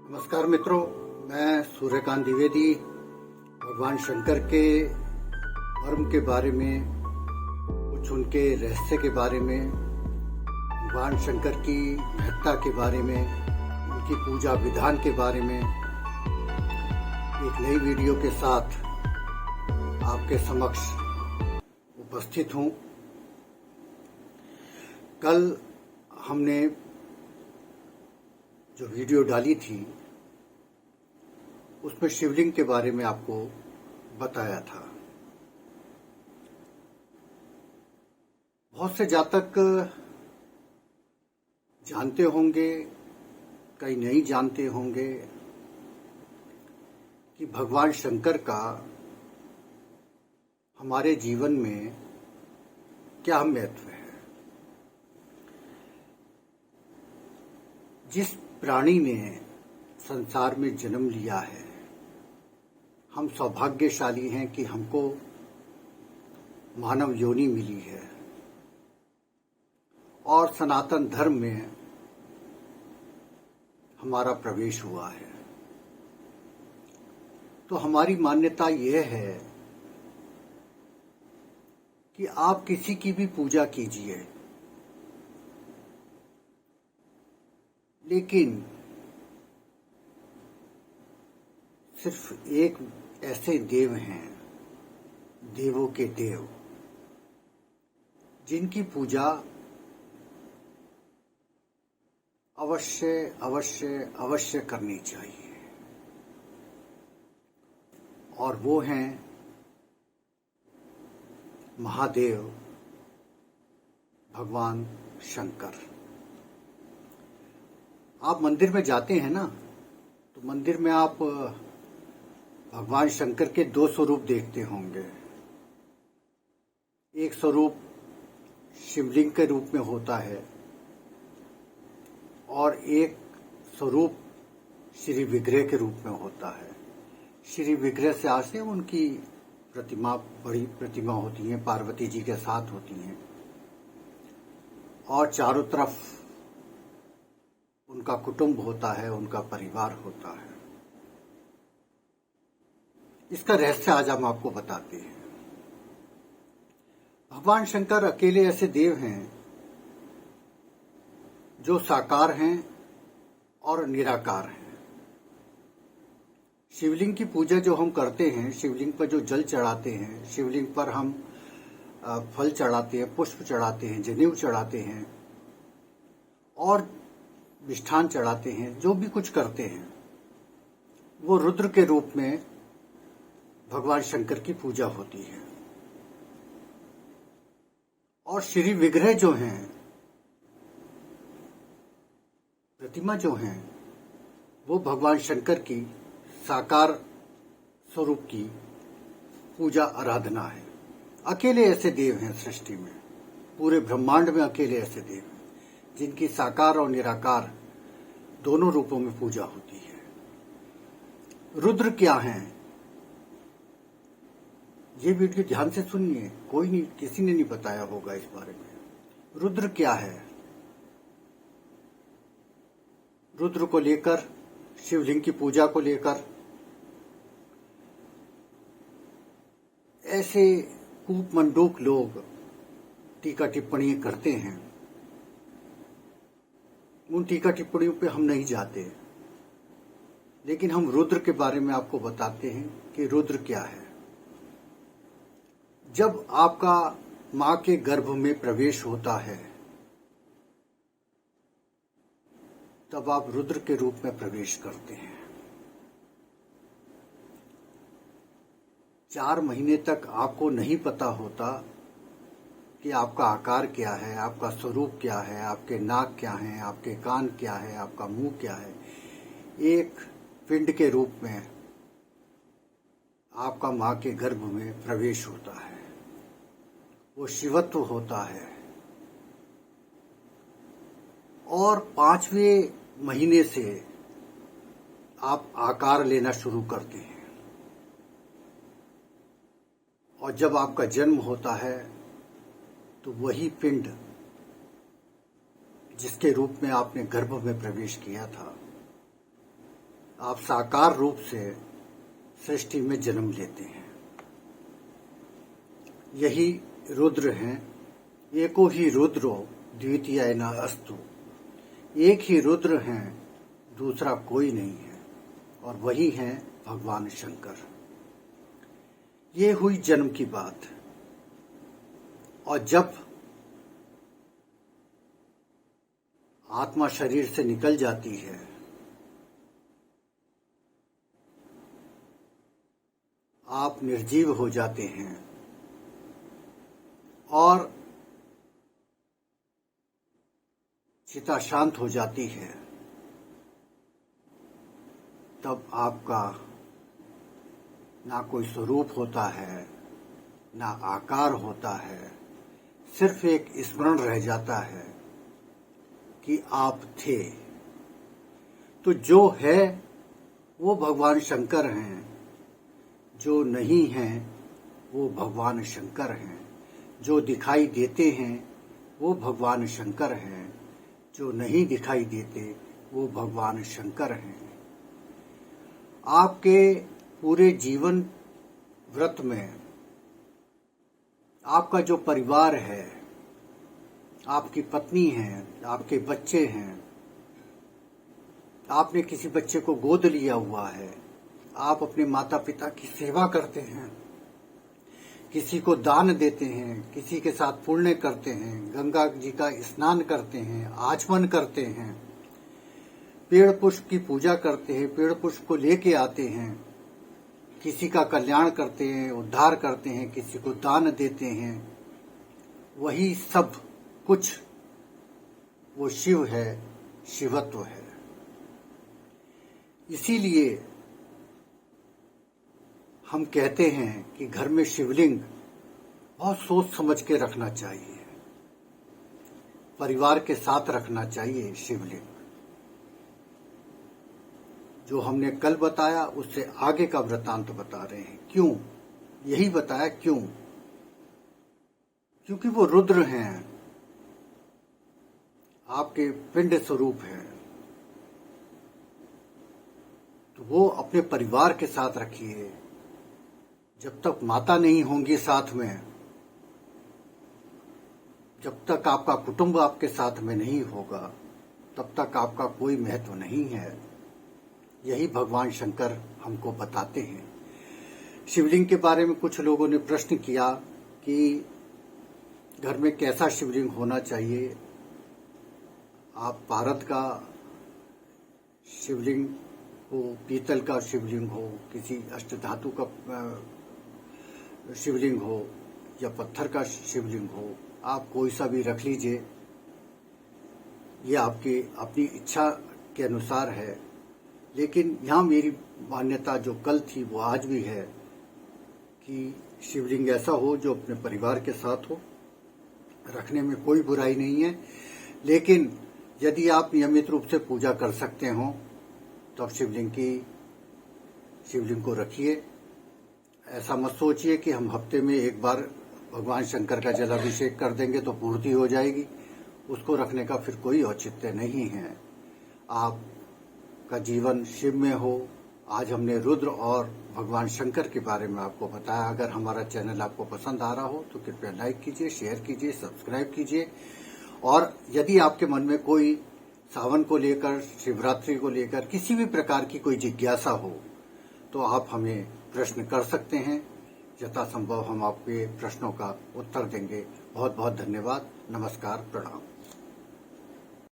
नमस्कार मित्रों, मैं सूर्यकांत द्विवेदी भगवान शंकर के मर्म के बारे में, कुछ उनके रहस्य के बारे में, भगवान शंकर की महत्ता के बारे में, उनकी पूजा विधान के बारे में एक नई वीडियो के साथ आपके समक्ष उपस्थित हूँ। कल हमने जो वीडियो डाली थी उसमें शिवलिंग के बारे में आपको बताया था। बहुत से जातक जानते होंगे, कई नहीं जानते होंगे कि भगवान शंकर का हमारे जीवन में क्या महत्व है। जिस प्राणी ने संसार में जन्म लिया है, हम सौभाग्यशाली हैं कि हमको मानव योनि मिली है और सनातन धर्म में हमारा प्रवेश हुआ है। तो हमारी मान्यता यह है कि आप किसी की भी पूजा कीजिए, लेकिन सिर्फ एक ऐसे देव हैं, देवों के देव, जिनकी पूजा अवश्य अवश्य अवश्य करनी चाहिए, और वो हैं महादेव भगवान शंकर। आप मंदिर में जाते हैं ना, तो मंदिर में आप भगवान शंकर के दो स्वरूप देखते होंगे। एक स्वरूप शिवलिंग के रूप में होता है और एक स्वरूप श्री विग्रह के रूप में होता है। श्री विग्रह से आसे उनकी प्रतिमा, बड़ी प्रतिमा होती है, पार्वती जी के साथ होती हैं, और चारों तरफ उनका कुटुंब होता है, उनका परिवार होता है। इसका रहस्य आज हम आपको बताते हैं। भगवान शंकर अकेले ऐसे देव हैं जो साकार हैं और निराकार हैं। शिवलिंग की पूजा जो हम करते हैं, शिवलिंग पर जो जल चढ़ाते हैं, शिवलिंग पर हम फल चढ़ाते हैं, पुष्प चढ़ाते हैं, जनेऊ चढ़ाते हैं और मिष्ठान चढ़ाते हैं, जो भी कुछ करते हैं, वो रुद्र के रूप में भगवान शंकर की पूजा होती है। और श्री विग्रह जो हैं, प्रतिमा जो हैं, वो भगवान शंकर की साकार स्वरूप की पूजा आराधना है। अकेले ऐसे देव हैं सृष्टि में, पूरे ब्रह्मांड में अकेले ऐसे देव हैं जिनकी साकार और निराकार दोनों रूपों में पूजा होती है। रुद्र क्या हैं, ये वीडियो ध्यान से सुनिए, कोई नहीं, किसी ने नहीं बताया होगा इस बारे में। रुद्र क्या है? रुद्र को लेकर, शिवलिंग की पूजा को लेकर ऐसे कूप मंडूक लोग टीका टिप्पणी करते हैं। उन टीका टिप्पणियों पे हम नहीं जाते, लेकिन हम रुद्र के बारे में आपको बताते हैं कि रुद्र क्या है। जब आपका मां के गर्भ में प्रवेश होता है, तब आप रुद्र के रूप में प्रवेश करते हैं। 4 महीने तक आपको नहीं पता होता कि आपका आकार क्या है, आपका स्वरूप क्या है, आपके नाक क्या हैं, आपके कान क्या है, आपका मुंह क्या है। एक पिंड के रूप में आपका मां के गर्भ में प्रवेश होता है, वो शिवत्व होता है। और 5वें महीने से आप आकार लेना शुरू करते हैं, और जब आपका जन्म होता है तो वही पिंड जिसके रूप में आपने गर्भ में प्रवेश किया था, आप साकार रूप से सृष्टि में जन्म लेते हैं। यही रुद्र हैं। एको ही रुद्रो द्वितीय न अस्तु। एक ही रुद्र हैं, दूसरा कोई नहीं है, और वही हैं भगवान शंकर। ये हुई जन्म की बात। और जब आत्मा शरीर से निकल जाती है, आप निर्जीव हो जाते हैं और चिता शांत हो जाती है, तब आपका ना कोई स्वरूप होता है, ना आकार होता है, सिर्फ एक स्मरण रह जाता है कि आप थे। तो जो है वो भगवान शंकर हैं, जो नहीं है वो भगवान शंकर हैं, जो दिखाई देते हैं वो भगवान शंकर हैं, जो नहीं दिखाई देते वो भगवान शंकर हैं। आपके पूरे जीवन व्रत में आपका जो परिवार है, आपकी पत्नी है, आपके बच्चे हैं, आपने किसी बच्चे को गोद लिया हुआ है, आप अपने माता पिता की सेवा करते हैं, किसी को दान देते हैं, किसी के साथ पुण्य करते हैं, गंगा जी का स्नान करते हैं, आचमन करते हैं, पेड़ पुष्प की पूजा करते हैं, पेड़ पुष्प को लेके आते हैं, किसी का कल्याण करते हैं, उद्धार करते हैं, किसी को दान देते हैं, वही सब कुछ वो शिव है, शिवत्व है। इसीलिए हम कहते हैं कि घर में शिवलिंग बहुत सोच समझ के रखना चाहिए, परिवार के साथ रखना चाहिए। शिवलिंग जो हमने कल बताया उससे आगे का वृतांत बता रहे हैं। क्यों यही बताया? क्यों? क्योंकि वो रुद्र हैं, आपके पिंड स्वरूप हैं। तो वो अपने परिवार के साथ रखिए। जब तक माता नहीं होंगी साथ में, जब तक आपका कुटुंब आपके साथ में नहीं होगा, तब तक आपका कोई महत्व नहीं है। यही भगवान शंकर हमको बताते हैं। शिवलिंग के बारे में कुछ लोगों ने प्रश्न किया कि घर में कैसा शिवलिंग होना चाहिए। आप भारत का शिवलिंग हो, पीतल का शिवलिंग हो, किसी अष्टधातु का शिवलिंग हो या पत्थर का शिवलिंग हो, आप कोई सा भी रख लीजिए। ये आपकी अपनी इच्छा के अनुसार है। लेकिन यहाँ मेरी मान्यता जो कल थी वो आज भी है कि शिवलिंग ऐसा हो जो अपने परिवार के साथ हो। रखने में कोई बुराई नहीं है, लेकिन यदि आप नियमित रूप से पूजा कर सकते हो तब शिवलिंग को रखिए। ऐसा मत सोचिए कि हम हफ्ते में एक बार भगवान शंकर का जलाभिषेक कर देंगे तो पूर्ति हो जाएगी। उसको रखने का फिर कोई औचित्य नहीं है। आपका जीवन शिव में हो। आज हमने रुद्र और भगवान शंकर के बारे में आपको बताया। अगर हमारा चैनल आपको पसंद आ रहा हो तो कृपया लाइक कीजिए, शेयर कीजिए, सब्सक्राइब कीजिए। और यदि आपके मन में कोई सावन को लेकर, शिवरात्रि को लेकर किसी भी प्रकार की कोई जिज्ञासा हो तो आप हमें प्रश्न कर सकते हैं। यथासंभव हम आपके प्रश्नों का उत्तर देंगे। बहुत बहुत धन्यवाद। नमस्कार, प्रणाम।